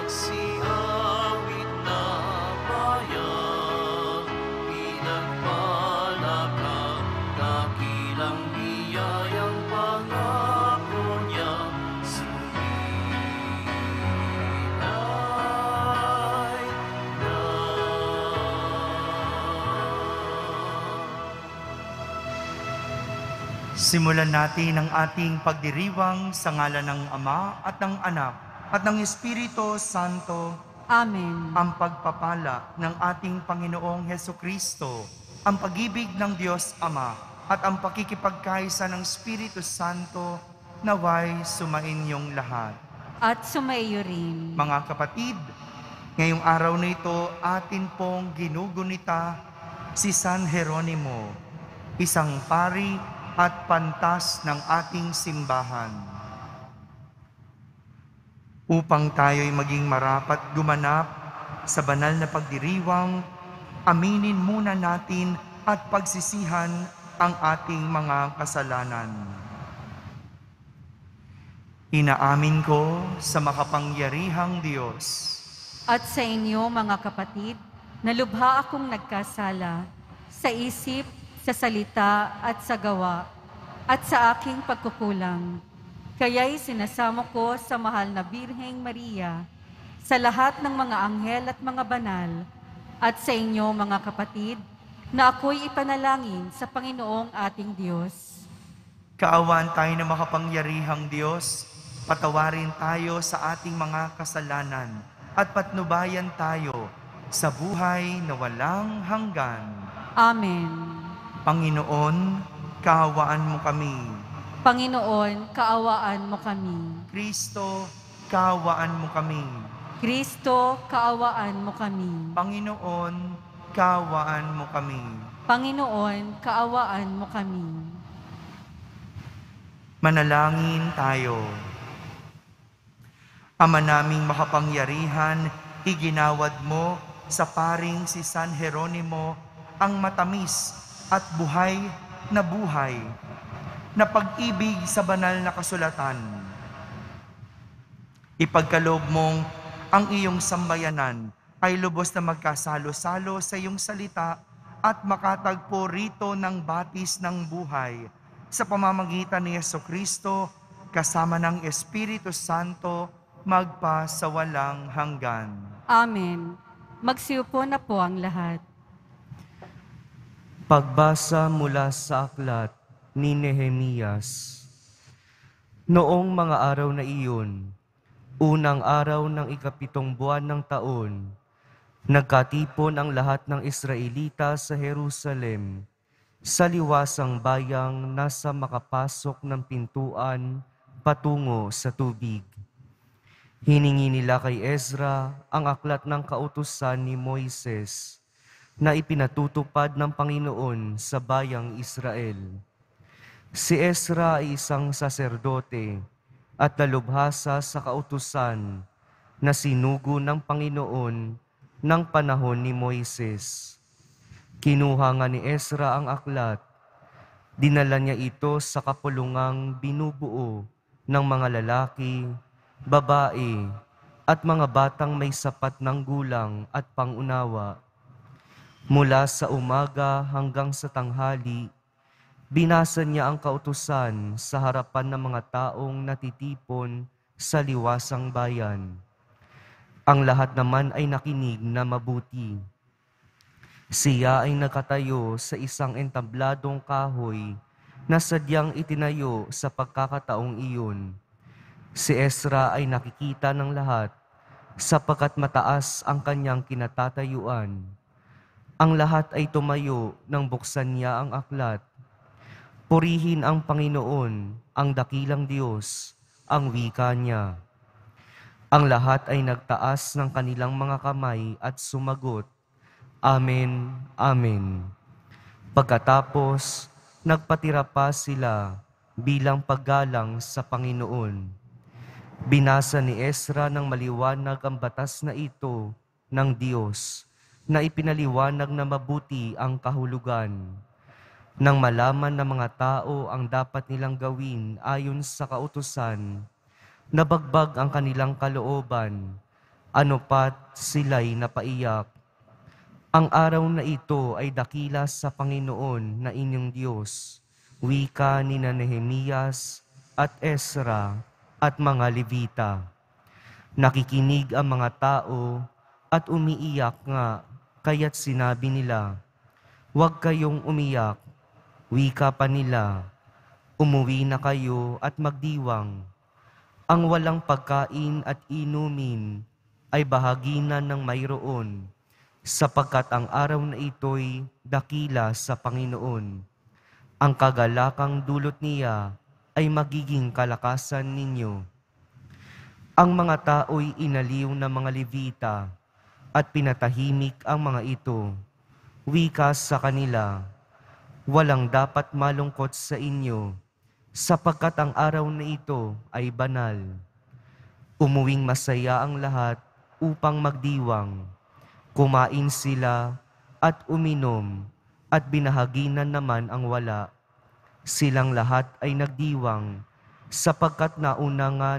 magsiawit na bayan, pinagpalakang dakilang biyayang pangako niya, suminay na. Simulan natin ang ating pagdiriwang sa ngalan ng Ama at ng Anak at ng Espiritu Santo. Amen. Ang pagpapala ng ating Panginoong Hesukristo, ang pag-ibig ng Diyos Ama at ang pakikipagkaisa ng Espiritu Santo naway sumainyong lahat. At sumaiyo rin. Mga kapatid, ngayong araw na ito atin pong ginugunita si San Jeronimo, isang pari at pantas ng ating simbahan. Upang tayo'y maging marapat gumanap sa banal na pagdiriwang, aminin muna natin at pagsisihan ang ating mga kasalanan. Inaamin ko sa makapangyarihang Diyos At sa inyo, mga kapatid, na lubha akong nagkasala sa isip, sa salita at sa gawa, at sa aking pagkukulang. Kaya'y sinasamo ko sa mahal na Birheng Maria, sa lahat ng mga anghel at mga banal, at sa inyo, mga kapatid, na ako'y ipanalangin sa Panginoong ating Diyos. Kaawaan tayo na makapangyarihang Diyos, patawarin tayo sa ating mga kasalanan at patnubayan tayo sa buhay na walang hanggan. Amen. Panginoon, kaawaan mo kami. Panginoon, kaawaan mo kami. Kristo, kaawaan mo kami. Kristo, kaawaan mo kami. Panginoon, kaawaan mo kami. Panginoon, kaawaan mo kami. Manalangin tayo. Ama naming makapangyarihan, iginawad mo sa paring si San Jeronimo ang matamis at buhay na pag-ibig sa banal na kasulatan. Ipagkaloob mong ang iyong sambayanan ay lubos na magkasalo-salo sa iyong salita at makatagpo rito ng batis ng buhay sa pamamagitan ni Jesucristo kasama ng Espiritu Santo magpa sa walang hanggan. Amen. Magsiupo na po ang lahat. Pagbasa mula sa aklat ni Nehemias. Noong mga araw na iyon, unang araw ng ikapitong buwan ng taon, nagkatipon ang lahat ng Israelita sa Jerusalem, sa liwasang bayang nasa makapasok ng pintuan patungo sa tubig. Hiningi nila kay Ezra ang aklat ng kautusan ni Moises na ipinatutupad ng Panginoon sa bayang Israel. Si Ezra ay isang saserdote at nalubhasa sa kautusan na sinugo ng Panginoon ng panahon ni Moises. Kinuha nga ni Ezra ang aklat. Dinala niya ito sa kapulungang binubuo ng mga lalaki, babae, at mga batang may sapat ng gulang at pangunawa. Mula sa umaga hanggang sa tanghali, binasa niya ang kautusan sa harapan ng mga taong natitipon sa liwasang bayan. Ang lahat naman ay nakinig na mabuti. Siya ay nakatayo sa isang entabladong kahoy na sadyang itinayo sa pagkakataong iyon. Si Ezra ay nakikita ng lahat sapagkat mataas ang kanyang kinatatayuan. Ang lahat ay tumayo nang buksan niya ang aklat. Purihin ang Panginoon, ang dakilang Diyos, ang wika niya. Ang lahat ay nagtaas ng kanilang mga kamay at sumagot, Amen, Amen. Pagkatapos, nagpatira pa sila bilang paggalang sa Panginoon. Binasa ni Ezra ng maliwanag ang batas na ito ng Diyos, na ipinaliwanag na mabuti ang kahulugan. Nang malaman ng mga tao ang dapat nilang gawin ayon sa kautusan, nabagbag ang kanilang kalooban ano pat sila'y napaiyak. Ang araw na ito ay dakila sa Panginoon na inyong Diyos, wika ni Nehemias at Ezra at mga Levita. Nakikinig ang mga tao at umiiyak nga, kaya't sinabi nila, "Huwag kayong umiyak." Wika pa nila, "Umuwi na kayo at magdiwang. Ang walang pagkain at inumin ay bahaginan ng mayroon, sapagkat ang araw na ito'y dakila sa Panginoon. Ang kagalakang dulot niya ay magiging kalakasan ninyo." Ang mga tao'y inaliw ng mga Levita at pinatahimik ang mga ito. Wika sa kanila, "Walang dapat malungkot sa inyo, sapagkat ang araw na ito ay banal." Umuwing masaya ang lahat upang magdiwang. Kumain sila at uminom, at binahaginan naman ang wala. Silang lahat ay nagdiwang, sapagkat nauna nga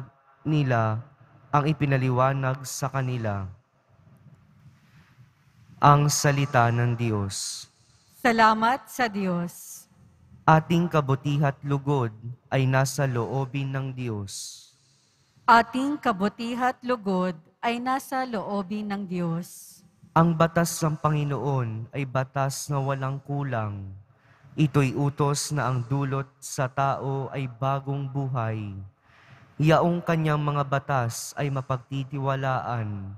nila ang ipinaliwanag sa kanila. Ang salita ng Diyos. Salamat sa Diyos. Ating kabutihat lugod ay nasa loobin ng Diyos. Ating kabutihat lugod ay nasa loobin ng Diyos. Ang batas ng Panginoon ay batas na walang kulang. Ito'y utos na ang dulot sa tao ay bagong buhay. Yaong kanyang mga batas ay mapagtitiwalaan.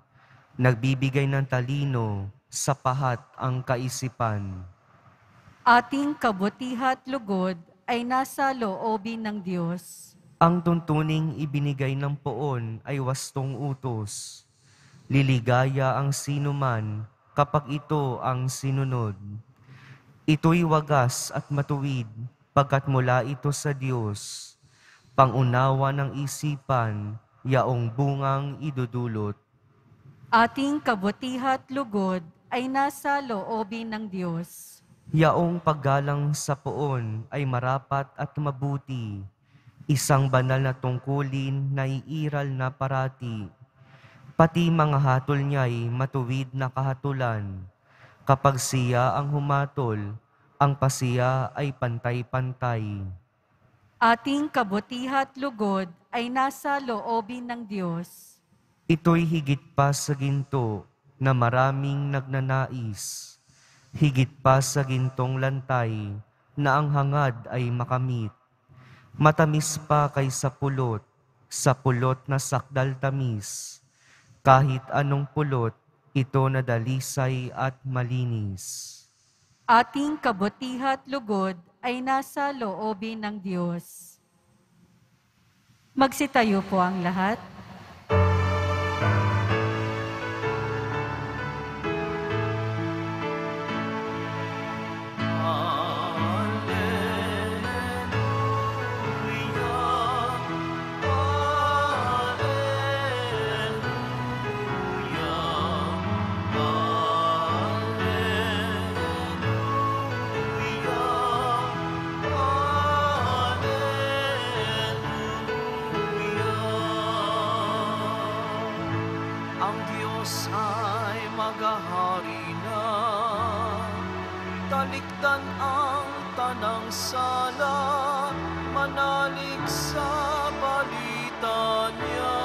Nagbibigay ng talino sa pahat ang kaisipan. Ating kabutihat lugod ay nasa loobin ng Diyos. Ang tuntuning ibinigay ng poon ay wastong utos. Liligaya ang sinuman kapag ito ang sinunod. Ito'y wagas at matuwid pagkat mula ito sa Diyos. Pangunawa ng isipan, yaong bungang idudulot. Ating kabutihat lugod ay nasa loobin ng Diyos. Yaong paggalang sa poon ay marapat at mabuti. Isang banal na tungkulin na iiral na parati. Pati mga hatol niya'y matuwid na kahatulan. Kapag siya ang humatol, ang pasiya ay pantay-pantay. Ating kabutihat lugod ay nasa loobin ng Diyos. Ito'y higit pa sa ginto na maraming nagnanais. Higit pa sa gintong lantay na ang hangad ay makamit. Matamis pa kaysa pulot, sa pulot na sakdal tamis. Kahit anong pulot, ito na dalisay at malinis. Ating kabutihat lugod ay nasa loobin ng Diyos. Magsitayo po ang lahat. Ang Diyos ay maghahari na, talikdan ang tanang sala, manalig sa balita niya.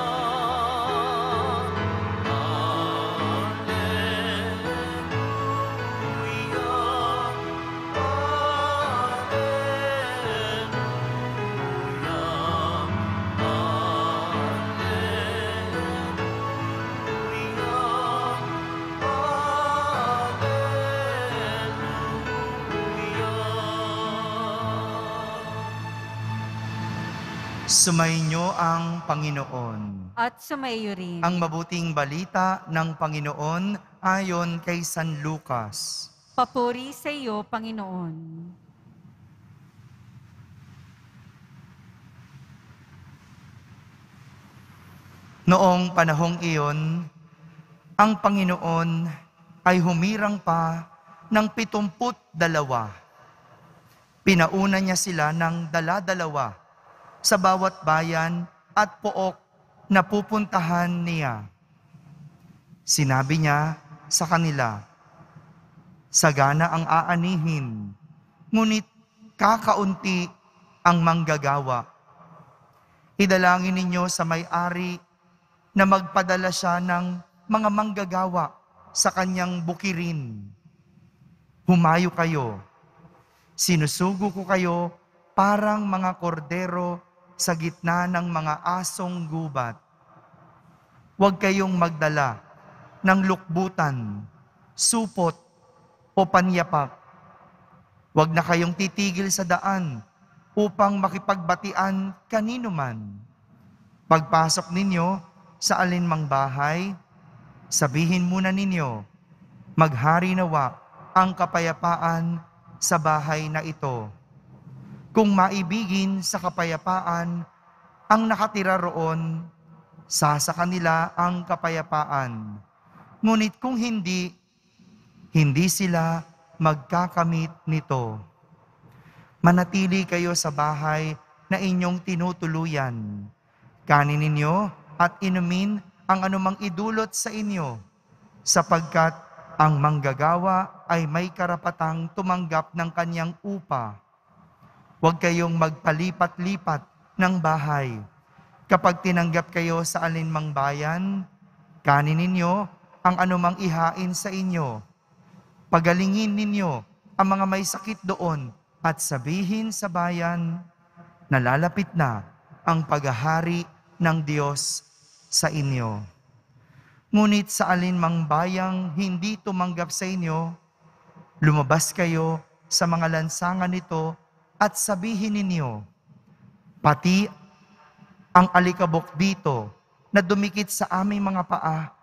Sumainyo ang Panginoon. At sumayo rin. Ang mabuting balita ng Panginoon ayon kay San Lucas. Papuri sa iyo, Panginoon. Noong panahong iyon, ang Panginoon ay humirang pa ng 72. Pinauna niya sila ng dala-dalawa sa bawat bayan at pook na pupuntahan niya. Sinabi niya sa kanila, sagana ang aanihin, ngunit kakaunti ang manggagawa. Idalangin ninyo sa may-ari na magpadala siya ng mga manggagawa sa kanyang bukirin. Humayo kayo. Sinusugo ko kayo parang mga kordero sa gitna ng mga asong gubat. Huwag kayong magdala ng lukbutan, supot o panyapak. Huwag na kayong titigil sa daan upang makipagbatian kanino man. Pagpasok ninyo sa alinmang bahay, sabihin muna ninyo, maghari nawa ang kapayapaan sa bahay na ito. Kung maibigin sa kapayapaan ang nakatira roon, sa kanila ang kapayapaan. Ngunit kung hindi sila magkakamit nito. Manatili kayo sa bahay na inyong tinutuluyan. Kanin ninyo at inumin ang anumang idulot sa inyo, sapagkat ang manggagawa ay may karapatang tumanggap ng kanyang upa. Huwag kayong magpalipat-lipat ng bahay. Kapag tinanggap kayo sa alinmang bayan, kanin ninyo ang anumang ihain sa inyo. Pagalingin ninyo ang mga may sakit doon at sabihin sa bayan, nalalapit na ang paghahari ng Diyos sa inyo. Ngunit sa alinmang bayang hindi tumanggap sa inyo, lumabas kayo sa mga lansangan nito at sabihin ninyo, pati ang alikabok dito na dumikit sa aming mga paa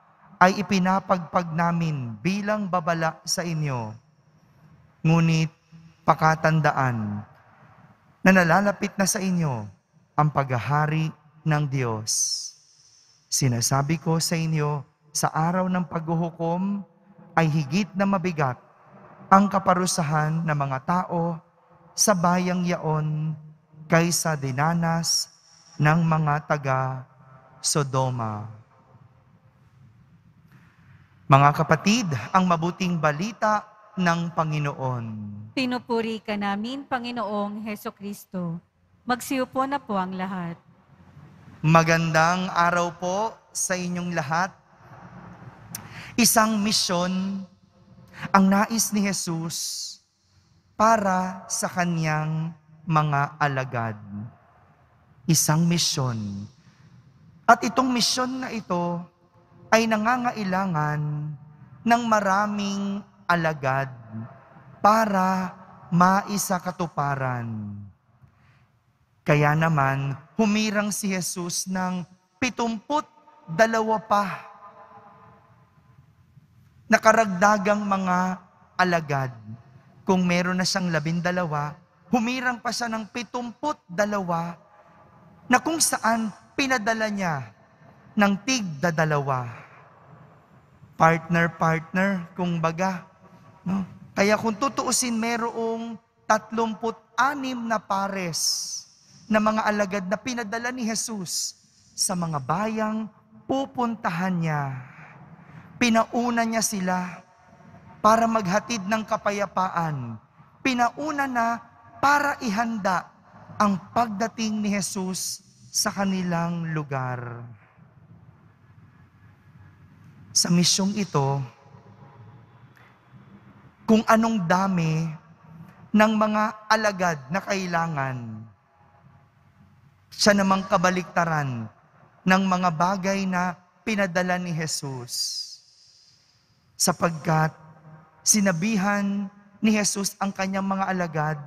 ay ipinapagpag namin bilang babala sa inyo. Ngunit pakatandaan na nalalapit na sa inyo ang paghahari ng Diyos. Sinasabi ko sa inyo, sa araw ng paghuhukom ay higit na mabigat ang kaparusahan ng mga tao sa bayang yaon kaysa dinanas ng mga taga Sodoma. Mga kapatid, ang mabuting balita ng Panginoon. Pinupuri ka namin, Panginoong Hesukristo. Magsiupo na po ang lahat. Magandang araw po sa inyong lahat. Isang misyon ang nais ni Jesus para sa kanyang mga alagad. Isang misyon. At itong misyon na ito ay nangangailangan ng maraming alagad para maisakatuparan. Kaya naman, humirang si Jesus ng 72 pa na karagdagang mga alagad. Kung meron na siyang 12, humirang pa siya ng 72 na kung saan pinadala niya ng tig-2. Partner, kung baga. No? Kaya kung tutuusin, merong 36 na pares na mga alagad na pinadala ni Jesus sa mga bayang pupuntahan niya. Pinauna niya sila para maghatid ng kapayapaan. Pinauna na para ihanda ang pagdating ni Jesus sa kanilang lugar. Sa misyong ito, kung anong dami ng mga alagad na kailangan, siya namang kabaliktaran ng mga bagay na pinadala ni Jesus. Sapagkat sinabihan ni Jesus ang kanyang mga alagad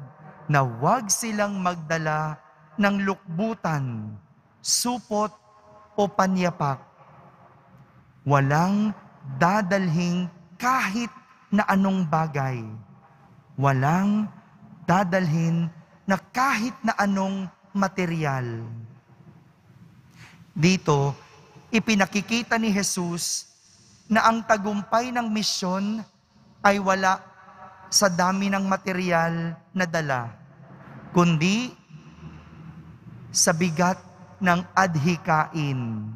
na huwag silang magdala ng lukbutan, supot o panyapak. Walang dadalhing kahit na anong bagay. Walang dadalhin na kahit na anong material. Dito, ipinakikita ni Jesus na ang tagumpay ng misyon ay wala sa dami ng material na dala, kundi sa bigat ng adhikain.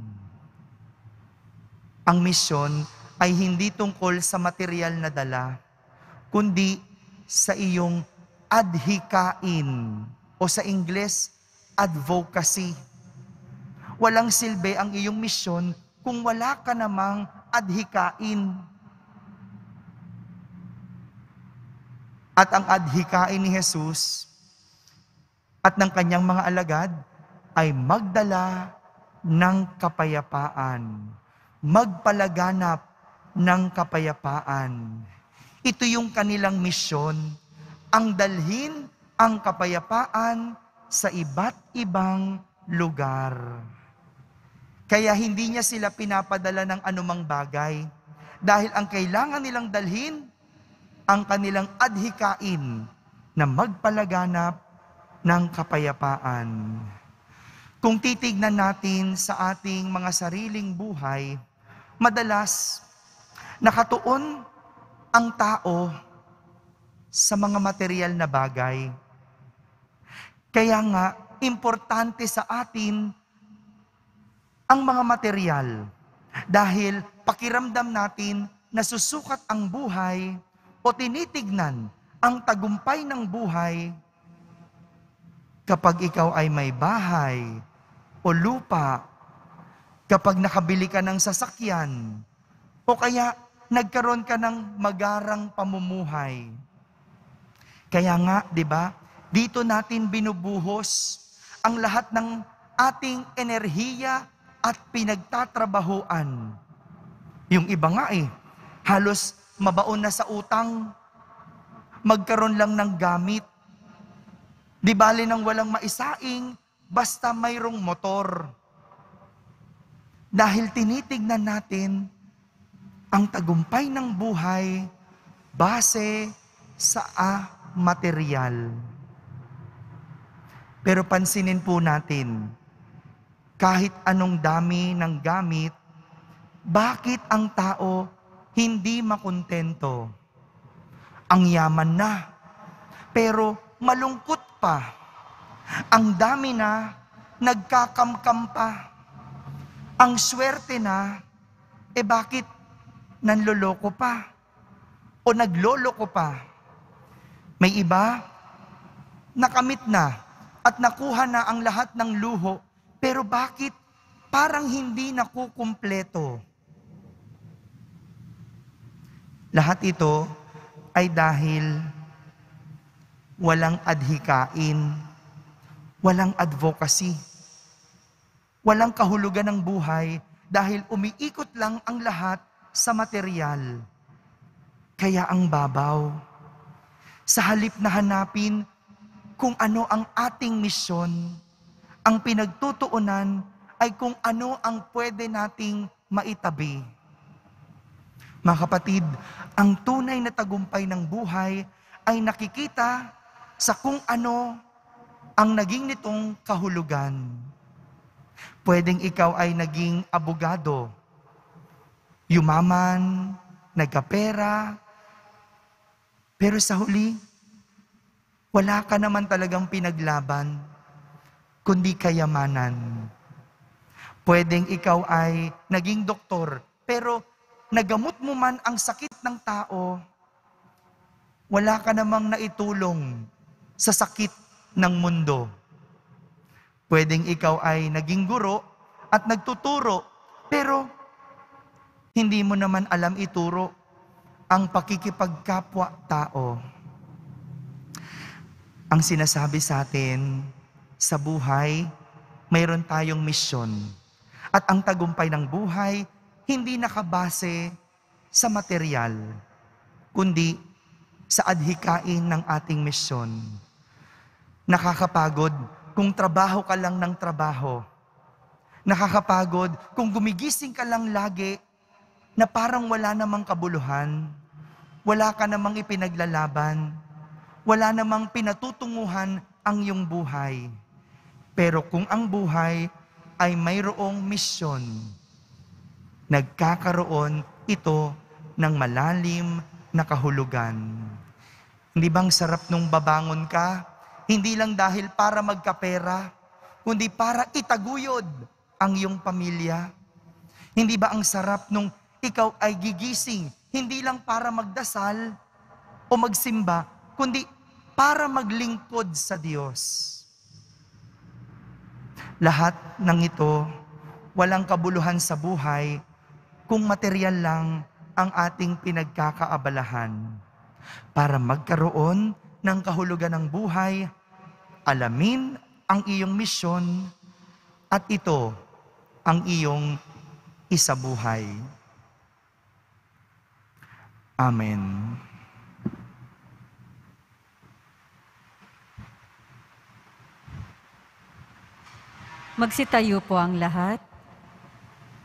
Ang misyon ay hindi tungkol sa material na dala, kundi sa iyong adhikain o sa Ingles, advocacy. Walang silbi ang iyong misyon kung wala ka namang adhikain. At ang adhikain ni Jesus at ng kanyang mga alagad ay magdala ng kapayapaan, magpalaganap ng kapayapaan. Ito yung kanilang misyon, ang dalhin ang kapayapaan sa iba't ibang lugar. Kaya hindi niya sila pinapadala ng anumang bagay dahil ang kailangan nilang dalhin ang kanilang adhikain na magpalaganap ng kapayapaan. Kung titignan natin sa ating mga sariling buhay, madalas nakatuon ang tao sa mga material na bagay. Kaya nga, importante sa atin ang mga material dahil pakiramdam natin na susukat ang buhay o tinitignan ang tagumpay ng buhay kapag ikaw ay may bahay o lupa, kapag nakabili ka ng sasakyan, o kaya nagkaroon ka ng magarang pamumuhay. Kaya nga, di ba, dito natin binubuhos ang lahat ng ating enerhiya at pinagtatrabahuan. Yung iba nga halos mabaon na sa utang, magkaroon lang ng gamit. Di bali nang walang maisaing, basta mayroong motor. Dahil tinitignan natin ang tagumpay ng buhay base sa material. Pero pansinin po natin, kahit anong dami ng gamit, bakit ang tao hindi makontento? Ang yaman na, pero malungkot pa. Ang dami na, nagkakamkam pa. Ang swerte na, bakit nanloloko pa? O nagloloko pa? May iba, nakamit na at nakuha na ang lahat ng luho, pero bakit parang hindi nakukumpleto? Lahat ito ay dahil walang adhikain, walang advocacy, walang kahulugan ng buhay dahil umiikot lang ang lahat sa material. Kaya ang babaw. Sa halip na hanapin kung ano ang ating misyon, ang pinagtutuunan ay kung ano ang pwede nating maitabi. Mga kapatid, ang tunay na tagumpay ng buhay ay nakikita sa kung ano ang naging nitong kahulugan. Pwedeng ikaw ay naging abogado, yumaman, nagkapera, pero sa huli, wala ka naman talagang pinaglaban, kundi kayamanan. Pwedeng ikaw ay naging doktor, pero nagamot mo man ang sakit ng tao, wala ka namang naitulong sa sakit ng mundo. Pwedeng ikaw ay naging guro at nagtuturo, pero hindi mo naman alam ituro ang pakikipagkapwa-tao. Ang sinasabi sa atin, sa buhay, mayroon tayong misyon. At ang tagumpay ng buhay, hindi nakabase sa material, kundi sa adhikain ng ating misyon. Nakakapagod kung trabaho ka lang ng trabaho. Nakakapagod kung gumigising ka lang lagi na parang wala namang kabuluhan, wala ka namang ipinaglalaban, wala namang pinatutunguhan ang iyong buhay. Pero kung ang buhay ay mayroong misyon, nagkakaroon ito ng malalim na kahulugan. Hindi bang sarap nung babangon ka, hindi lang dahil para magkapera, kundi para itaguyod ang iyong pamilya? Hindi ba ang sarap nung ikaw ay gigising, hindi lang para magdasal o magsimba, kundi para maglingkod sa Diyos. Lahat ng ito, walang kabuluhan sa buhay kung material lang ang ating pinagkakaabalahan. Para magkaroon ng kahulugan ng buhay, alamin ang iyong misyon at ito ang iyong isabuhay. Amen. Magsitayo po ang lahat.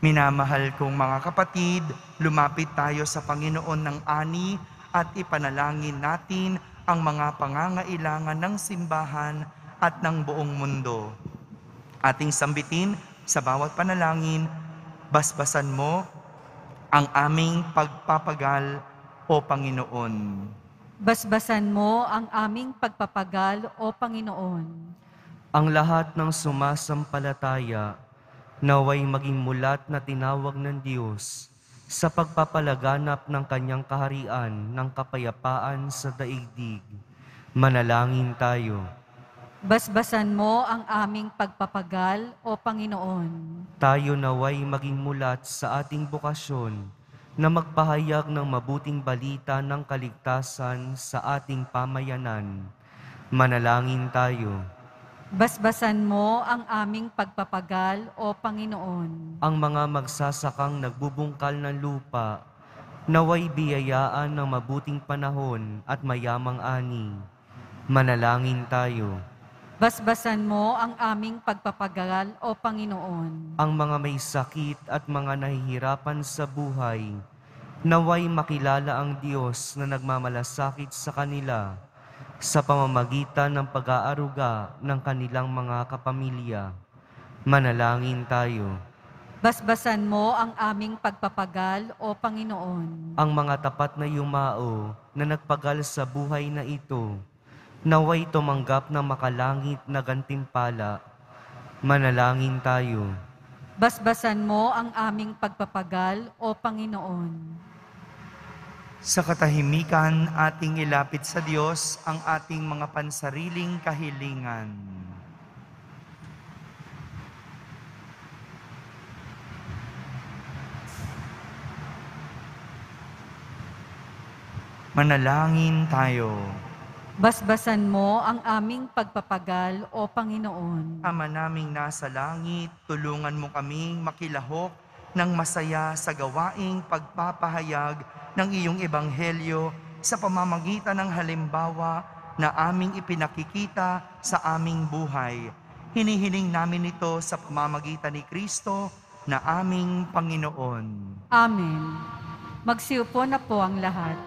Minamahal kong mga kapatid, lumapit tayo sa Panginoon ng ani at ipanalangin natin ang mga pangangailangan ng simbahan at ng buong mundo. Ating sambitin sa bawat panalangin, basbasan mo ang aming pagpapagal o Panginoon. Basbasan mo ang aming pagpapagal o Panginoon. Ang lahat ng sumasampalataya naway maging mulat na tinawag ng Diyos sa pagpapalaganap ng kanyang kaharian ng kapayapaan sa daigdig. Manalangin tayo. Basbasan mo ang aming pagpapagal o Panginoon. Tayo naway maging mulat sa ating bukasyon na magpahayag ng mabuting balita ng kaligtasan sa ating pamayanan. Manalangin tayo. Basbasan mo ang aming pagpapagal o Panginoon. Ang mga magsasakang nagbubungkal ng lupa, naway biyayaan ng mabuting panahon at mayamang ani. Manalangin tayo. Basbasan mo ang aming pagpapagal o Panginoon. Ang mga may sakit at mga nahihirapan sa buhay, naway makilala ang Diyos na nagmamalasakit sa kanila sa pamamagitan ng pag-aaruga ng kanilang mga kapamilya. Manalangin tayo. Basbasan mo ang aming pagpapagal o Panginoon. Ang mga tapat na yumao na nagpagal sa buhay na ito, naway tumanggap ng makalangit na gantimpala. Manalangin tayo. Basbasan mo ang aming pagpapagal o Panginoon. Sa katahimikan, ating ilapit sa Diyos ang ating mga pansariling kahilingan. Manalangin tayo. Basbasan mo ang aming pagpapagal o Panginoon. Ama naming nasa langit, tulungan mo kaming makilahok ng masaya sa gawaing pagpapahayag ng iyong ebanghelyo sa pamamagitan ng halimbawa na aming ipinakikita sa aming buhay. Hinihiling namin ito sa pamamagitan ni Kristo na aming Panginoon. Amen. Magsiupo na po ang lahat.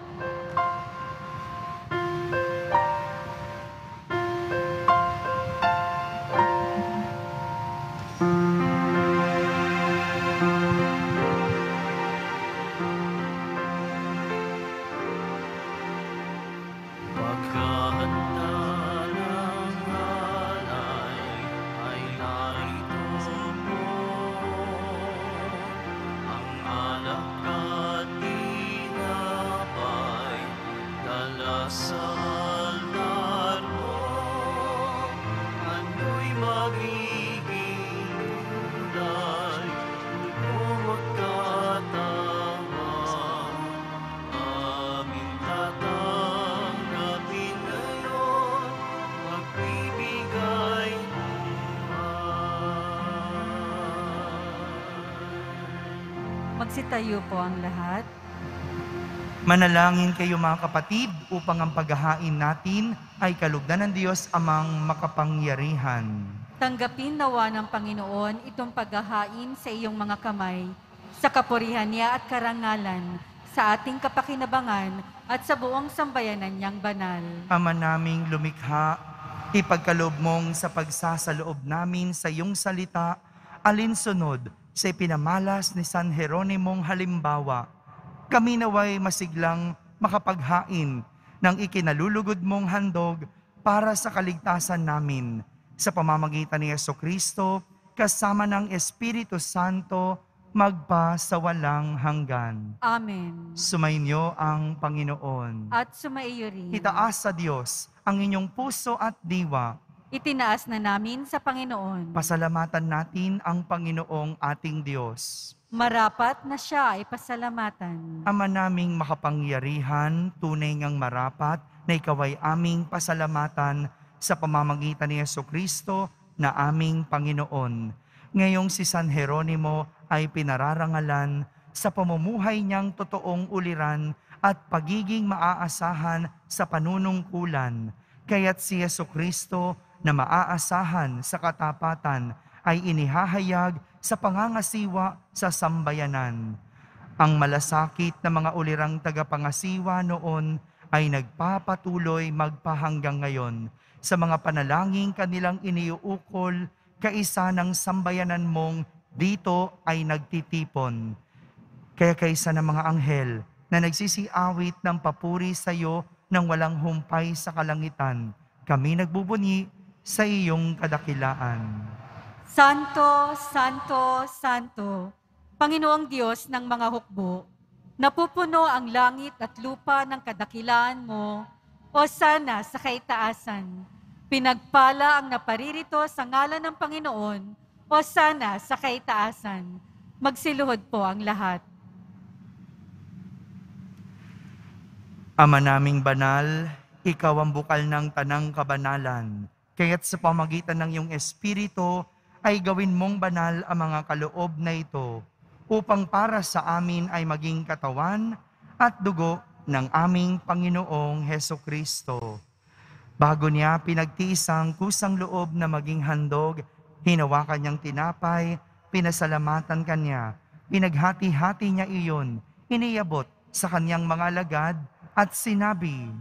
Magsitayo po ang lahat. Manalangin kayo mga kapatid upang ang paghahain natin ay kalugdan ng Diyos amang makapangyarihan. Tanggapin nawa ng Panginoon itong paghahain sa iyong mga kamay, sa kapurihan niya at karangalan, sa ating kapakinabangan at sa buong sambayanan niyang banal. Ama naming lumikha, ipagkaloob mong sa pagsasaloob namin sa iyong salita, alinsunod sa ipinamalas ni San Jeronimong halimbawa, kami naway masiglang makapaghain ng ikinalulugod mong handog para sa kaligtasan namin sa pamamagitan ni Jesucristo kasama ng Espiritu Santo magpa sa walang hanggan. Amen. Sumainyo ang Panginoon. At sumaiyo rin. Itaas sa Diyos ang inyong puso at diwa. Itinaas na namin sa Panginoon. Pasalamatan natin ang Panginoong ating Diyos. Marapat na siya ay pasalamatan. Ama naming makapangyarihan, tunay ngang marapat na ikaw ay aming pasalamatan sa pamamagitan ni Jesucristo na aming Panginoon. Ngayong si San Jeronimo ay pinararangalan sa pamumuhay niyang totoong uliran at pagiging maaasahan sa panunungkulan. Kaya't si Jesucristo na maaasahan sa katapatan ay inihahayag sa pangangasiwa sa sambayanan. Ang malasakit na mga ulirang tagapangasiwa noon ay nagpapatuloy magpahanggang ngayon sa mga panalangin kanilang iniuukol kaisa ng sambayanan mong dito ay nagtitipon. Kaya kaisa ng mga anghel na nagsisiawit ng papuri sa iyo nang walang humpay sa kalangitan, kami nagbubunyi sa iyong kadakilaan. Santo, Santo, Santo, Panginoong Diyos ng mga hukbo, napupuno ang langit at lupa ng kadakilaan mo, o sana sa kaitaasan. Pinagpala ang naparirito sa ngalan ng Panginoon, o sana sa kaitaasan. Magsiluhod po ang lahat. Ama naming banal, ikaw ang bukal ng tanang kabanalan. Kaya't sa pamagitan ng iyong Espiritu, ay gawin mong banal ang mga kaloob na ito, upang para sa amin ay maging katawan at dugo ng aming Panginoong Hesukristo. Bago niya pinagtiis ang kusang loob na maging handog, hinawakan niyang tinapay, pinasalamatan kanya, pinaghati-hati niya iyon, iniyabot sa kanyang mga alagad at sinabi,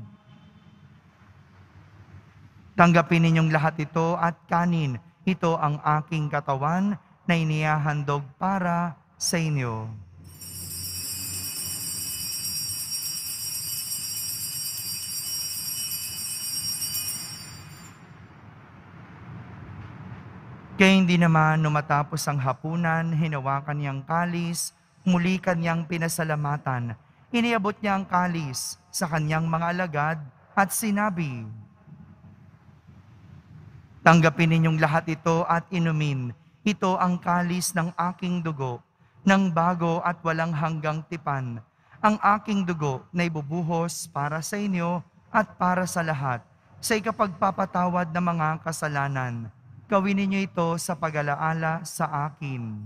"Tanggapin ninyong lahat ito at kanin, ito ang aking katawan na inihahandog para sa inyo." Kaya hindi naman numatapos ang hapunan, hinawakan niyang kalis, muli kanyang pinasalamatan. Iniabot niya ang kalis sa kanyang mga alagad at sinabi, "Tanggapin ninyong lahat ito at inumin. Ito ang kalis ng aking dugo, ng bago at walang hanggang tipan. Ang aking dugo na ibubuhos para sa inyo at para sa lahat, sa ikapagpapatawad ng mga kasalanan. Gawin ninyo ito sa pag-alaala sa akin."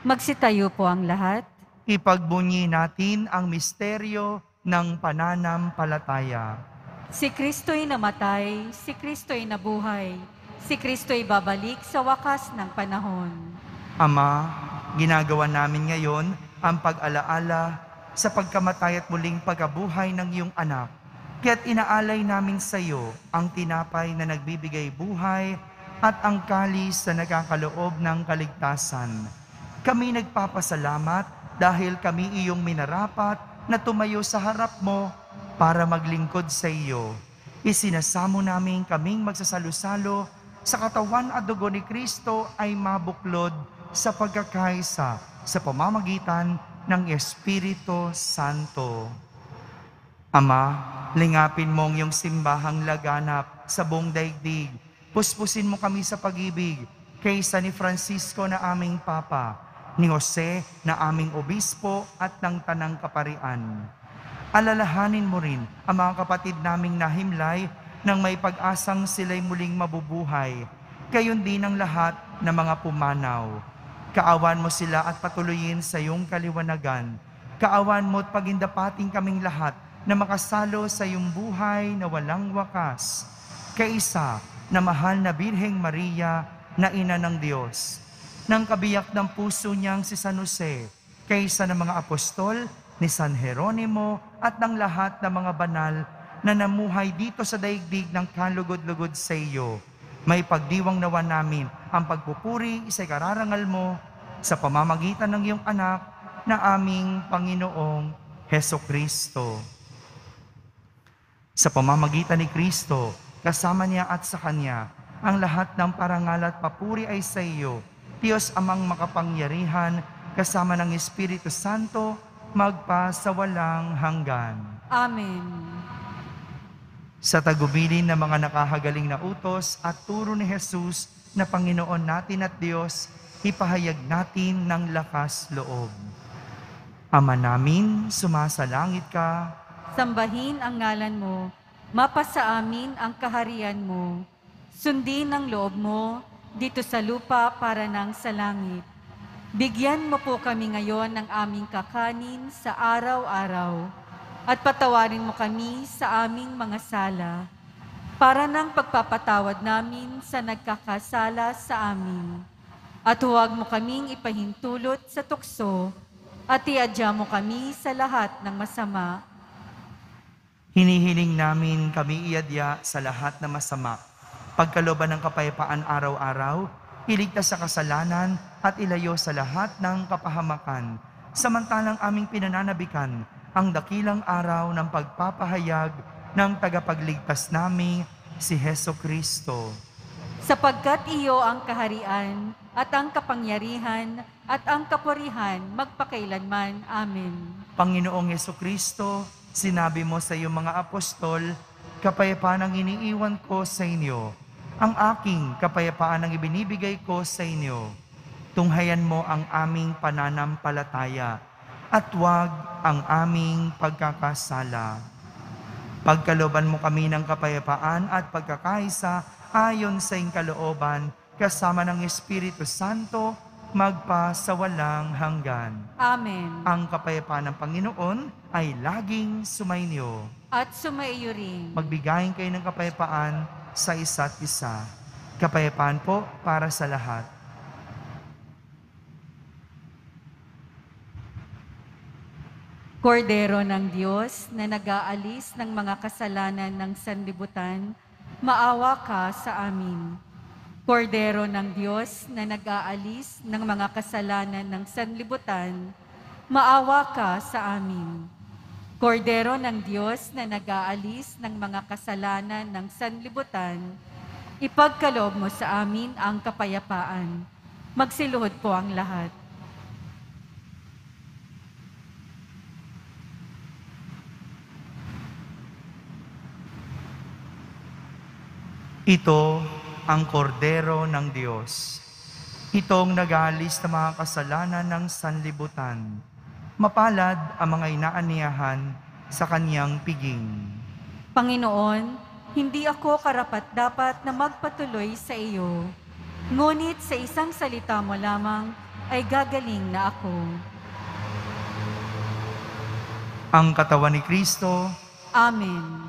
Magsitayo po ang lahat. Ipagbunyi natin ang misteryo ng pananampalataya. Si Kristo'y namatay, si Kristo'y nabuhay, si Kristo'y babalik sa wakas ng panahon. Ama, ginagawa namin ngayon ang pag-alaala sa pagkamatay at muling pagkabuhay ng iyong anak. Kaya't inaalay namin sa iyo ang tinapay na nagbibigay buhay at ang kalis na nagkakaloob ng kaligtasan. Kami nagpapasalamat dahil kami iyong minarapat na tumayo sa harap mo para maglingkod sa iyo. Isinasamo namin kaming magsasalo-salo sa katawan at dugo ni Kristo ay mabuklod sa pagkakaisa sa pamamagitan ng Espiritu Santo. Ama, lingapin mong iyong simbahang laganap sa buong daigdig. Puspusin mo kami sa pag-ibig kaysa ni Francisco na aming Papa, ni Jose na aming Obispo at ng Tanang Kaparian. Alalahanin mo rin ang mga kapatid naming nahimlay nang may pag-asang sila'y muling mabubuhay. Gayon din ang lahat ng mga pumanaw. Kaawan mo sila at patuloyin sa iyong kaliwanagan. Kaawan mo at pagindapating kaming lahat na makasalo sa iyong buhay na walang wakas. Kaisa na mahal na Birheng Maria na Ina ng Diyos. Nang kabiyak ng puso niyang si San Jose, kaysa ng mga apostol, ni San Jeronimo at ng lahat ng mga banal na namuhay dito sa daigdig ng kalugod-lugod sa iyo. May pagdiwang nawa namin ang pagpupuri sa ikararangal mo sa pamamagitan ng iyong anak na aming Panginoong Hesukristo. Sa pamamagitan ni Kristo, kasama niya at sa Kanya, ang lahat ng parangal at papuri ay sa iyo, Diyos Amang makapangyarihan, kasama ng Espiritu Santo, magpa sa walang hanggan. Amen. Sa tagubilin ng mga nakahagaling na utos at turo ni Jesus na Panginoon natin at Diyos, ipahayag natin ng lakas loob. Ama namin, sumasalangit ka. Sambahin ang ngalan mo, mapasa amin ang kaharian mo. Sundin ang loob mo dito sa lupa para nang sa langit. Bigyan mo po kami ngayon ng aming kakanin sa araw-araw. At patawarin mo kami sa aming mga sala, para ng pagpapatawad namin sa nagkakasala sa amin. At huwag mo kaming ipahintulot sa tukso, at iadya mo kami sa lahat ng masama. Hinihiling namin kami iadya sa lahat ng masama, pagkalooban ng kapayapaan araw-araw, iligtas sa kasalanan at ilayo sa lahat ng kapahamakan, samantalang aming pinananabikan ang dakilang araw ng pagpapahayag ng tagapagligtas namin, si Heso Kristo. Sapagkat iyo ang kaharian at ang kapangyarihan at ang kapurihan magpakailanman. Amen. Panginoong Heso Kristo, sinabi mo sa iyong mga apostol, kapayapaan ang iniiwan ko sa inyo. Ang aking kapayapaan ang ibinibigay ko sa inyo. Tunghayan mo ang aming pananampalataya at huwag ang aming pagkakasala. Pagkalooban mo kami ng kapayapaan at pagkakaisa ayon sa iyong kalooban, kasama ng Espiritu Santo, magpa sa walang hanggan. Amen. Ang kapayapaan ng Panginoon ay laging sumainyo. At sumaiyo rin. Magbigayin kayo ng kapayapaan sa isa't isa. Kapayapaan po para sa lahat. Kordero ng Diyos na nag-aalis ng mga kasalanan ng sanlibutan, maawa ka sa amin. Kordero ng Diyos na nag-aalis ng mga kasalanan ng sanlibutan, maawa ka sa amin. Kordero ng Diyos na nag-aalis ng mga kasalanan ng sanlibutan, ipagkaloob mo sa amin ang kapayapaan. Magsiluhod po ang lahat. Ito ang kordero ng Diyos. Itong nag-aalis ng mga kasalanan ng sanlibutan. Mapalad ang mga inaaniyahan sa kanyang piging. Panginoon, hindi ako karapat-dapat na magpatuloy sa iyo. Ngunit sa isang salita mo lamang ay gagaling na ako. Ang katawan ni Kristo. Amen.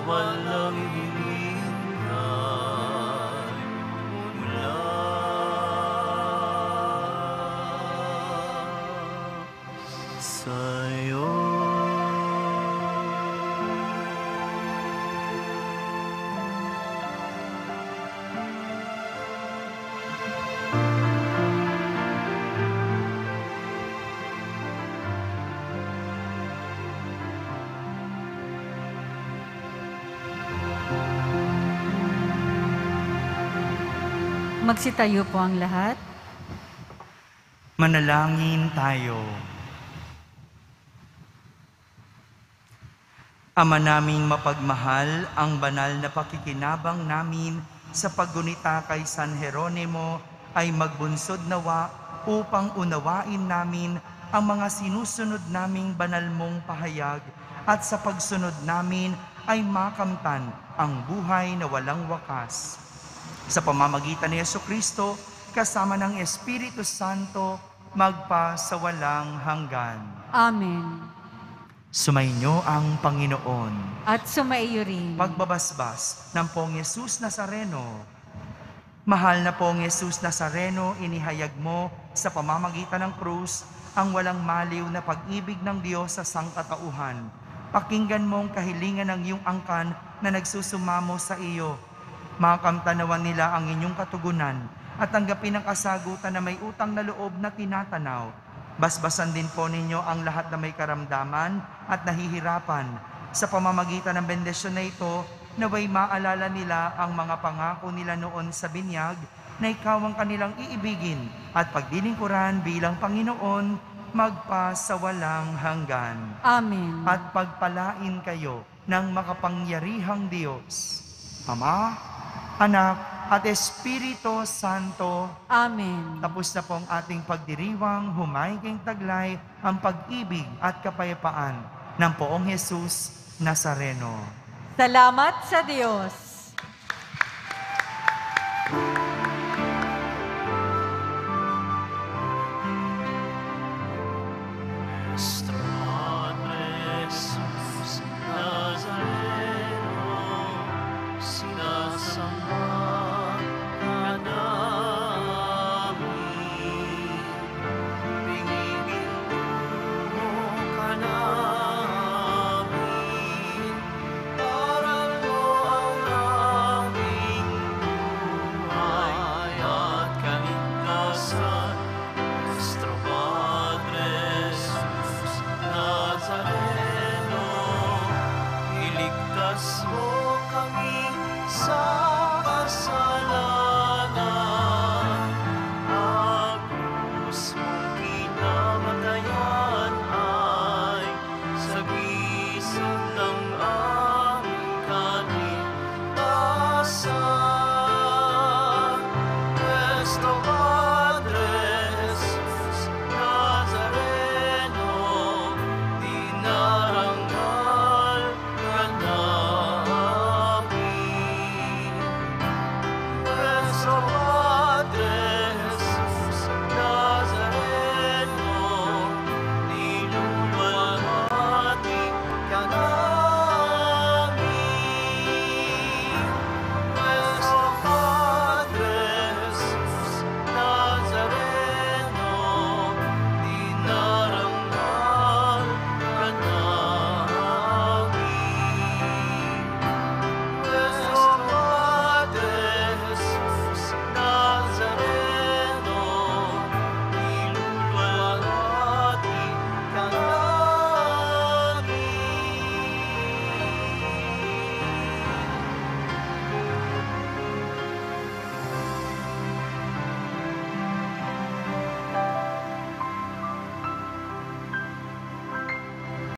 walang hinihintay mula sa'yo. Magsitayo po ang lahat. Manalangin tayo. Ama naming mapagmahal, ang banal na pakikinabang namin sa paggunita kay San Jeronimo ay magbunsod nawa upang unawain namin ang mga sinusunod naming banal mong pahayag at sa pagsunod namin ay makamtan ang buhay na walang wakas. Sa pamamagitan ni Jesucristo, kasama ng Espiritu Santo, magpa sa walang hanggan. Amen. Sumainyo ang Panginoon. At sumaiyo rin. Pagbabasbas ng Poong Yesus Nazareno. Mahal na Poong Yesus Nazareno, inihayag mo sa pamamagitan ng krus ang walang maliw na pag-ibig ng Diyos sa sangkatauhan. Pakinggan mo ang kahilingan ng iyong angkan na nagsusumamo sa iyo. Makamtanawan nila ang inyong katugunan at tanggapin ang kasagutan na may utang na loob na tinatanaw. Basbasan din po ninyo ang lahat na may karamdaman at nahihirapan. Sa pamamagitan ng bendisyon na ito, naway maalala nila ang mga pangako nila noon sa binyag na ikaw ang kanilang iibigin at pagdilingkuran bilang Panginoon magpa sa walang hanggan. Amen. At pagpalain kayo ng makapangyarihang Diyos, Ama, Anak, at Espiritu Santo. Amen. Tapos na po ang ating pagdiriwang, humayging taglay ang pag-ibig at kapayapaan ng Poong Jesus Nazareno. Salamat sa Diyos. Nuestro Padre Jesús Nazareno, sinasamba ka namin. Pinigil mo ka namin, para mo ang aming buhay at kaligtasan. Nuestro Padre Jesús Nazareno, iligtas mo